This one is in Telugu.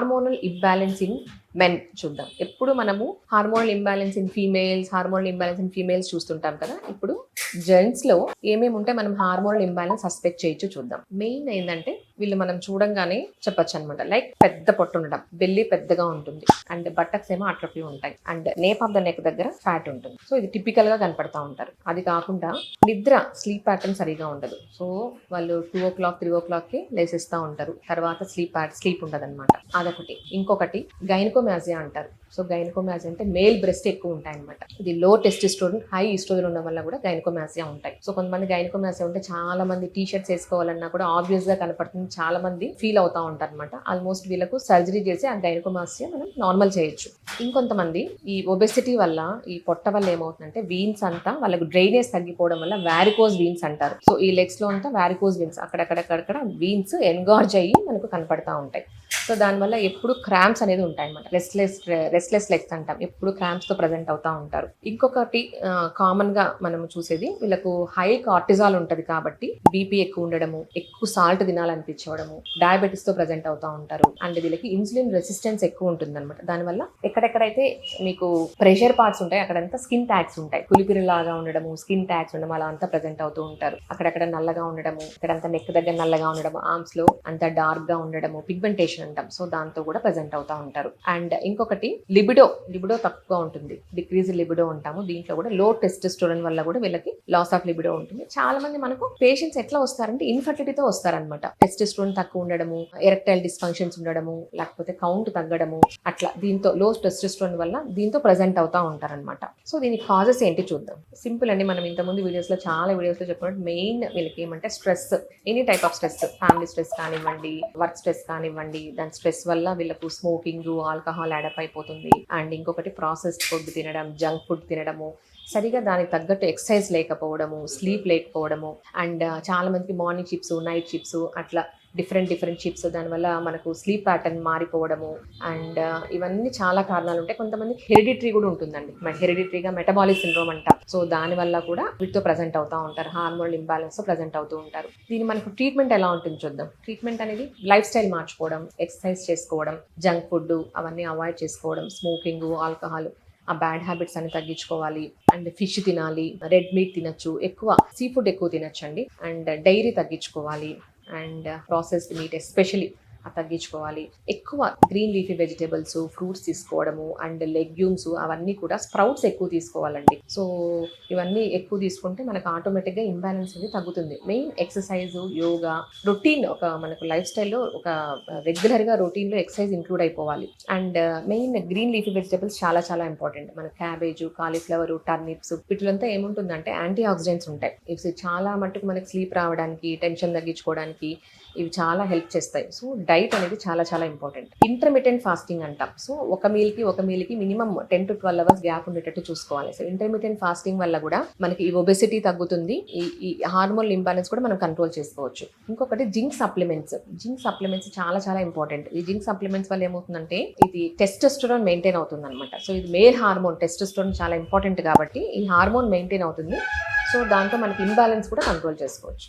హార్మోనల్ ఇంబ్యాలెన్స్ ఇన్ మెన్ చూద్దాం. ఎప్పుడు మనము hormonal imbalance in females, hormonal imbalance in females చూస్తుంటాం కదా. ఇప్పుడు జెంట్స్ లో ఏమేమి ఉంటే మనం హార్మోనల్ ఇంబ్యాలెన్స్ సస్పెక్ట్ చేయొచ్చు చూద్దాం. మెయిన్ ఏంటంటే వీళ్ళు మనం చూడంగానే చెప్పొచ్చు అనమాట. లైక్ పెద్ద పొట్టు ఉండడం, బెల్లి పెద్దగా ఉంటుంది, అండ్ బట్టక్స్ ఏమో అట్రఫీ ఉంటాయి, and nape of the neck దగ్గర ఫ్యాట్ ఉంటుంది. సో ఇది టిపికల్ గా కనపడతా ఉంటారు. అది కాకుండా నిద్ర, స్లీప్ ప్యాటర్న్ సరిగా ఉండదు. సో వాళ్ళు 2 o'clock 3 o'clock కి లేసేస్తూ ఉంటారు. తర్వాత స్లీప్ ఉండదు అనమాట. అదొకటి. ఇంకొకటి గైనకోమాజియా అంటారు. సో గైనకోమాజియా అంటే మేల్ బ్రెస్ట్ ఎక్కువ ఉంటాయి అనమాట. ఇది లో టెస్టోస్టెరాన్, హై ఈస్ట్రోజన్ ఉండడం వల్ల కూడా గైనకోమాజియా ఉంటాయి. సో కొంతమంది గైనకోమాజియా ఉంటే చాలా మంది టీ షర్ట్స్ వేసుకోవాలన్నా కూడా ఆబ్వియస్ గా కనపడుతుంది. చాలా మంది ఫీల్ అవుతా ఉంటారు అనమాట. ఆల్మోస్ట్ వీళ్ళకు సర్జరీ చేసి ఆ గైనకోమాజియా మనం నార్మల్ చేయొచ్చు. ఇంకొంతమంది ఈ ఒబెసిటీ వల్ల, ఈ పొట్ట వల్ల ఏమవుతుందంటే వీన్స్ అంతా వాళ్ళకు డ్రైనేజ్ తగ్గిపోవడం వల్ల వారికోజ్ వీన్స్ అంటారు. సో ఈ లెగ్స్ లో అంతా వారికోజ్ వీన్స్, అక్కడక్కడ వీన్స్ ఎన్గార్జ్ అయ్యి మనకు కనపడతా ఉంటాయి. సో దానివల్ల ఎప్పుడు క్రాంప్స్ అనేది ఉంటాయి అనమాట. రెస్ట్లెస్ లెగ్స్ అంటాం. ఎప్పుడు క్రాంప్స్ తో ప్రజెంట్ అవుతా ఉంటారు. ఇంకొకటి కామన్ గా మనం చూసేది, వీళ్ళకు హై కార్టిజాల్ ఉంటది కాబట్టి బీపీ ఎక్కువ ఉండడము, ఎక్కువ సాల్ట్ తినాలనిపించడము, డయాబెటీస్ తో ప్రజెంట్ అవుతా ఉంటారు. అండ్ వీళ్ళకి ఇన్సులిన్ రెసిస్టెన్స్ ఎక్కువ ఉంటుంది అనమాట. దానివల్ల ఎక్కడెక్కడైతే మీకు ప్రెషర్ పార్ట్స్ ఉంటాయి అక్కడంతా స్కిన్ ట్యాగ్స్ ఉంటాయి. పులిపిరిలాగా ఉండడము, స్కిన్ ట్యాగ్స్ ఉండడం, అలా అంతా ప్రజెంట్ అవుతూ ఉంటారు. అక్కడక్కడ నల్లగా ఉండడము, ఇక్కడంతా నెక్ దగ్గర నల్లగా ఉండడము, ఆర్మ్స్ లో అంతా డార్క్ గా ఉండడము, పిగ్మెంటేషన్ అంటాం. సో దాంతో కూడా ప్రజెంట్ అవుతా ఉంటారు. అండ్ ఇంకొకటి లిబిడో తక్కువగా ఉంటుంది, డిక్రీజ్ లిబిడో ఉంటాము. దీంట్లో కూడా లో టెస్టోస్టెరాన్ వల్ల కూడా వీళ్ళకి లాస్ ఆఫ్ లిబిడో ఉంటుంది. చాలా మంది మనకు పేషెంట్స్ ఎట్లా వస్తారంటే ఇన్ఫర్టిలిటీతో వస్తారనమాట. టెస్టోస్టెరాన్ తక్కువ ఉండడము, ఎరెక్టైల్ డిస్ఫంక్షన్స్ ఉండడము, లేకపోతే కౌంట్ తగ్గడము, అట్లా దీంతో లో టెస్టోస్టెరాన్ వల్ల దీంతో ప్రజెంట్ అవుతా ఉంటారనమాట. సో దీని కాజెస్ ఏంటి చూద్దాం. సింపుల్ అండి. మనం ఇంతకుముందు చాలా వీడియోస్ లో చెప్పినట్టు మెయిన్ వీళ్ళకి ఏమంటే stress, any type of stress, family stress కానివ్వండి, వర్క్ స్ట్రెస్ కానివ్వండి, దాని స్ట్రెస్ వల్ల వీళ్ళకు స్మోకింగ్, ఆల్కహాల్ యాడప్ అయిపోతుంది. అండ్ ఇంకొకటి ప్రాసెస్డ్ ఫుడ్ తినడం, జంక్ ఫుడ్ తినడము, సరిగా దానికి తగ్గట్టు ఎక్సర్సైజ్ లేకపోవడము, స్లీప్ లేకపోవడము, అండ్ చాలా మందికి మార్నింగ్ షిప్స్, నైట్ షిప్స్, అట్లా డిఫరెంట్ షిప్స్, దానివల్ల మనకు స్లీప్ ప్యాటర్న్ మారిపోవడము. అండ్ ఇవన్నీ చాలా కారణాలు ఉంటాయి. కొంతమందికి హెరిడిటరీ కూడా ఉంటుందండి. హెరిడిటరీగా మెటబాలిక్ సిండ్రోమ్ అంటాం. సో దానివల్ల కూడా వీటితో ప్రజెంట్ అవుతూ ఉంటారు. హార్మోనల్ ఇంబ్యాలెన్స్ తో ప్రజెంట్ అవుతూ ఉంటారు. దీని మనకు ట్రీట్మెంట్ ఎలా ఉంటుంది చూద్దాం. ట్రీట్మెంట్ అనేది లైఫ్ స్టైల్ మార్చుకోవడం, ఎక్సర్సైజ్ చేసుకోవడం, జంక్ ఫుడ్ అవన్నీ అవాయిడ్ చేసుకోవడం, స్మోకింగ్, ఆల్కహాల్, ఆ బ్యాడ్ హ్యాబిట్స్ అన్ని తగ్గించుకోవాలి. అండ్ ఫిష్ తినాలి, రెడ్ మీట్ తినచ్చు, ఎక్కువ సీ ఫుడ్ ఎక్కువ తినచ్చండి. అండ్ డైరీ తగ్గించుకోవాలి, అండ్ ప్రాసెస్డ్ మీట్ ఎస్పెషలీ తగ్గించుకోవాలి. ఎక్కువ గ్రీన్ లీఫీ వెజిటేబుల్స్, ఫ్రూట్స్ తీసుకోవడము, అండ్ లెగ్యూమ్స్ అవన్నీ కూడా, స్ప్రౌట్స్ ఎక్కువ తీసుకోవాలండి. సో ఇవన్నీ ఎక్కువ తీసుకుంటే మనకు ఆటోమేటిక్గా ఇంబ్యాలెన్స్ అనేది తగ్గుతుంది. మెయిన్ ఎక్సర్సైజ్, యోగా, రొటీన్, ఒక మనకు లైఫ్ స్టైల్లో ఒక రెగ్యులర్గా రొటీన్లో ఎక్సర్సైజ్ ఇంక్లూడ్ అయిపోవాలి. And main green leafy vegetables చాలా ఇంపార్టెంట్. మన క్యాబేజ్, కాలీఫ్లవర్, టర్నిప్స్, వీటిలంతా ఏముంటుందంటే యాంటీ ఆక్సిడెంట్స్ ఉంటాయి. ఇవి చాలా మట్టుకు మనకి స్లీప్ రావడానికి, టెన్షన్ తగ్గించుకోవడానికి ఇవి చాలా హెల్ప్ చేస్తాయి. సో డైట్ అనేది చాలా ఇంపార్టెంట్. ఇంటర్మిటెంట్ ఫాస్టింగ్ అంటాం. సో ఒక మీల్కి మినిమం 10 to 12 hours గ్యాప్ ఉండేటట్టు చూసుకోవాలి. సో ఇంటర్మిటెంట్ ఫాస్టింగ్ వల్ల కూడా మనకి ఈ ఒబెసిటీ తగ్గుతుంది. ఈ హార్మోనల్ ఇంబ్యాలెన్స్ కూడా మనం కంట్రోల్ చేసుకోవచ్చు. ఇంకొకటి జింక్ సప్లిమెంట్స్ చాలా ఇంపార్టెంట్. ఈ జింక్ సప్లిమెంట్స్ వల్ల ఏమవుతుందంటే ఇది టెస్టోస్టెరాన్ మెయింటైన్ అవుతుంది అనమాట. సో ఇది మేల్ హార్మోన్, టెస్టోస్టెరాన్ చాలా ఇంపార్టెంట్ కాబట్టి ఈ హార్మోన్ మెయింటైన్ అవుతుంది. సో దాంతో మనకి ఇంబ్యాలెన్స్ కూడా కంట్రోల్ చేసుకోవచ్చు.